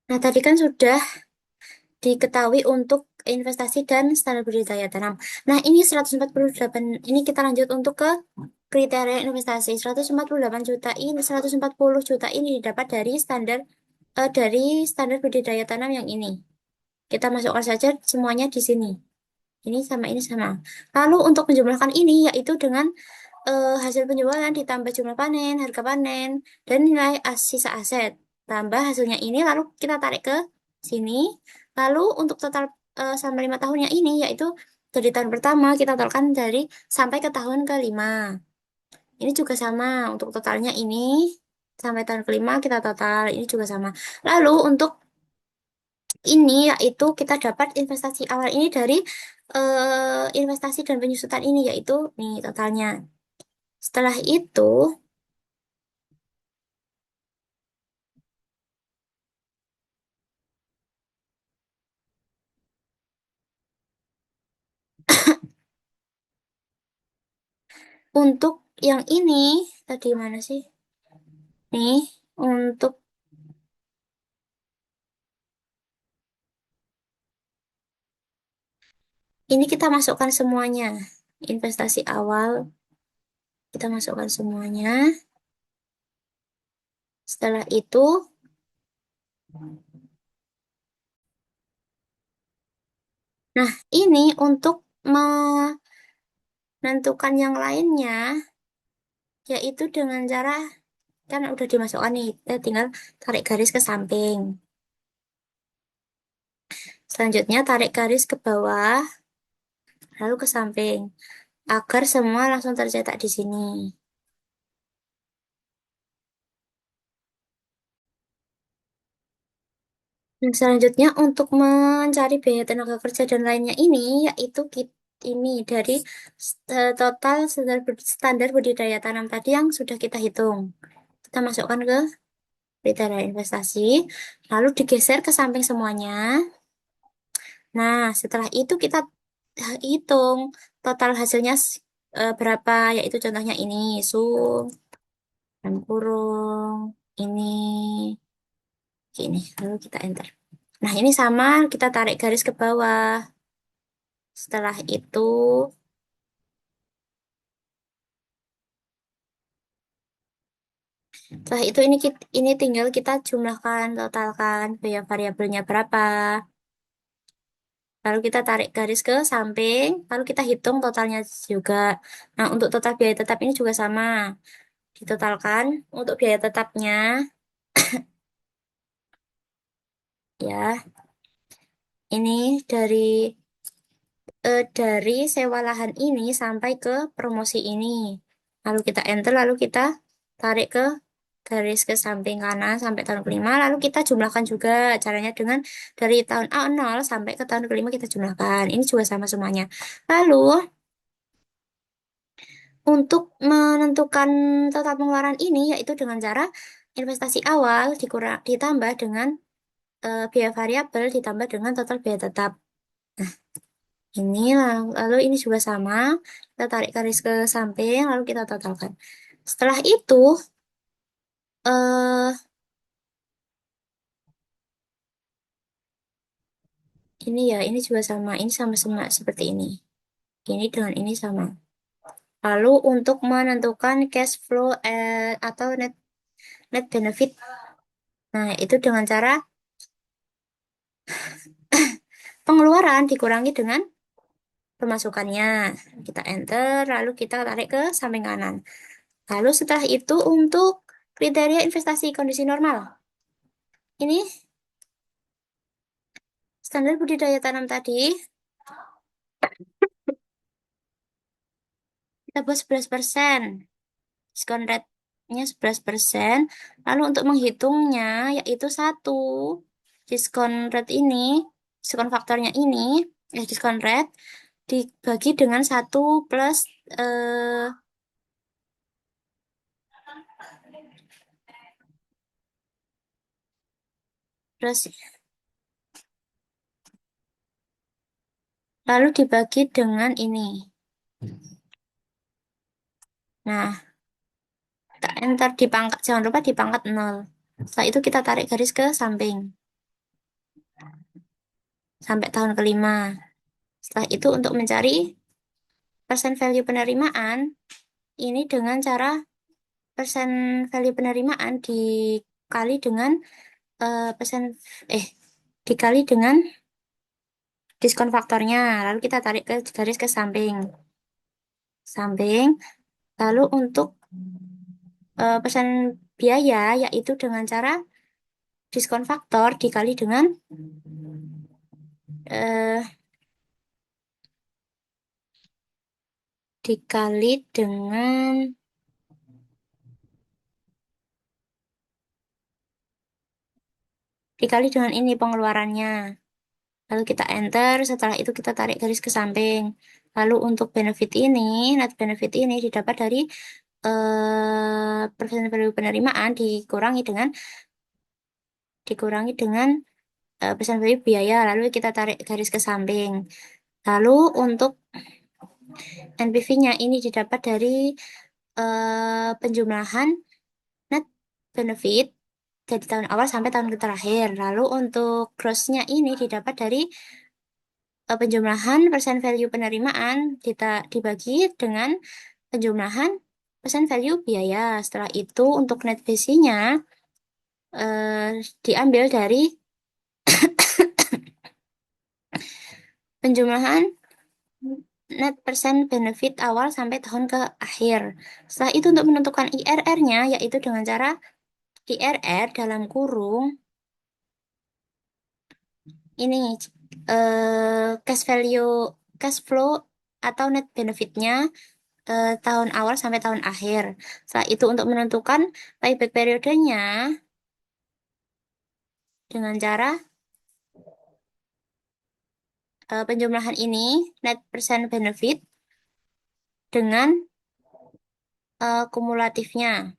Nah, tadi kan sudah diketahui untuk investasi dan standar budidaya tanam. Nah, ini 148, ini kita lanjut untuk ke kriteria investasi. 148 juta ini, 140 juta ini didapat dari standar budidaya tanam yang ini. Kita masukkan saja semuanya di sini. Ini sama ini sama. Lalu untuk menjumlahkan ini yaitu dengan hasil penjualan ditambah jumlah panen, harga panen, dan nilai sisa aset. Tambah hasilnya ini, lalu kita tarik ke sini. Lalu untuk total sampai 5 tahunnya ini, yaitu dari tahun pertama kita totalkan sampai ke tahun kelima. Ini juga sama untuk totalnya ini sampai tahun kelima kita total ini juga sama. Lalu untuk ini yaitu kita dapat investasi awal ini dari investasi dan penyusutan ini yaitu nih totalnya. Setelah itu, untuk yang ini, tadi mana sih? Nih, untuk ini kita masukkan semuanya. Investasi awal, kita masukkan semuanya. Setelah itu, nah ini untuk menentukan yang lainnya, yaitu dengan cara, kan udah dimasukkan nih, kita tinggal tarik garis ke samping. Selanjutnya tarik garis ke bawah, lalu ke samping, agar semua langsung tercetak di sini. Nah, selanjutnya untuk mencari biaya tenaga kerja dan lainnya ini, yaitu ini dari total standar budidaya tanam tadi yang sudah kita hitung. Kita masukkan ke kriteria investasi, lalu digeser ke samping semuanya. Nah, setelah itu kita hitung total hasilnya berapa, yaitu contohnya ini, sum, dan kurung, ini, gini, lalu kita enter. Nah, ini sama, kita tarik garis ke bawah. Setelah itu, ini tinggal kita jumlahkan, totalkan biaya variabelnya berapa. Lalu kita tarik garis ke samping, lalu kita hitung totalnya juga. Nah, untuk total biaya tetap ini juga sama. Ditotalkan untuk biaya tetapnya, ya, ini dari sewa lahan ini sampai ke promosi ini. Lalu kita enter, lalu kita tarik ke garis ke samping kanan sampai tahun kelima, lalu kita jumlahkan juga caranya dengan dari tahun A0 sampai ke tahun kelima kita jumlahkan. Ini juga sama semuanya. Lalu untuk menentukan total pengeluaran ini yaitu dengan cara investasi awal ditambah dengan biaya variabel ditambah dengan total biaya tetap. Ini lalu ini juga sama. Kita tarik garis ke samping lalu kita totalkan. Setelah itu eh ini ya, ini juga sama. Ini sama-sama seperti ini. Ini dengan ini sama. Lalu untuk menentukan cash flow atau net net benefit. Nah, itu dengan cara pengeluaran dikurangi dengan pemasukannya. Kita enter, lalu kita tarik ke samping kanan. Lalu setelah itu untuk kriteria investasi kondisi normal. Ini standar budidaya tanam tadi, kita buat 11%. Diskon rate-nya 11%. Lalu untuk menghitungnya, yaitu satu. Diskon rate ini, diskon faktornya ini, diskon rate, dibagi dengan satu plus, eh, plus, lalu dibagi dengan ini. Nah, kita enter di pangkat, jangan lupa di pangkat 0. Setelah itu kita tarik garis ke samping. sampai tahun kelima. Setelah itu untuk mencari persen value penerimaan, ini dengan cara persen value penerimaan dikali dengan persen eh dikali dengan diskon faktornya. Lalu kita tarik ke garis ke samping. Samping. Lalu untuk persen biaya yaitu dengan cara diskon faktor eh, dikali dengan ini pengeluarannya. Lalu kita enter, setelah itu kita tarik garis ke samping. Lalu untuk benefit ini, net benefit ini didapat dari persen value penerimaan dikurangi dengan persen value biaya. Lalu kita tarik garis ke samping. Lalu untuk NPV-nya ini didapat dari penjumlahan net benefit dari tahun awal sampai tahun terakhir. Lalu untuk gross-nya ini didapat dari penjumlahan persen value penerimaan kita dibagi dengan penjumlahan persen value biaya. Setelah itu untuk net base-nya diambil dari penjumlahan net persen benefit awal sampai tahun ke akhir. Setelah itu untuk menentukan IRR-nya yaitu dengan cara IRR dalam kurung ini cash value cash flow atau net benefitnya tahun awal sampai tahun akhir. Setelah itu untuk menentukan payback periodenya dengan cara penjumlahan ini net percent benefit dengan kumulatifnya.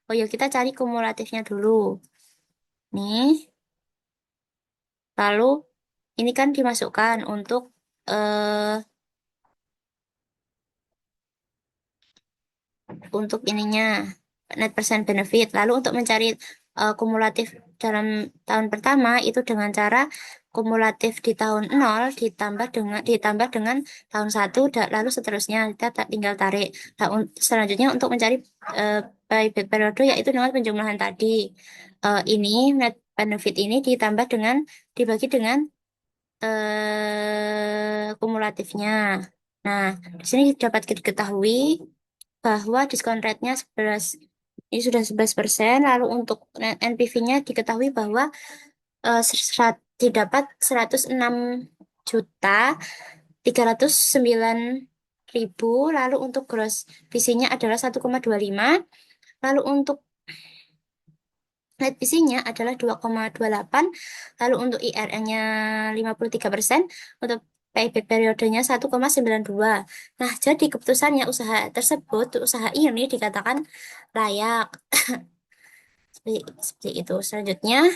Oh ya, kita cari kumulatifnya dulu. Nih, lalu ini kan dimasukkan untuk ininya net percent benefit. Lalu untuk mencari kumulatif dalam tahun pertama itu dengan cara kumulatif di tahun nol ditambah dengan tahun satu lalu seterusnya kita tinggal tarik. Nah, selanjutnya untuk mencari uh, payback periode yaitu dengan penjumlahan tadi. Ini net benefit ini dibagi dengan kumulatifnya. Nah, di sini dapat diketahui bahwa diskon rate-nya 11 ini sudah 11%. Lalu untuk NPV-nya diketahui bahwa didapat 106.309.000. Lalu untuk gross visinya adalah 1,25. Lalu untuk net visinya adalah 2,28. Lalu untuk IRR-nya 53%. Untuk payback periodenya 1,92. Nah, jadi keputusannya usaha ini dikatakan layak. Seperti itu. Selanjutnya,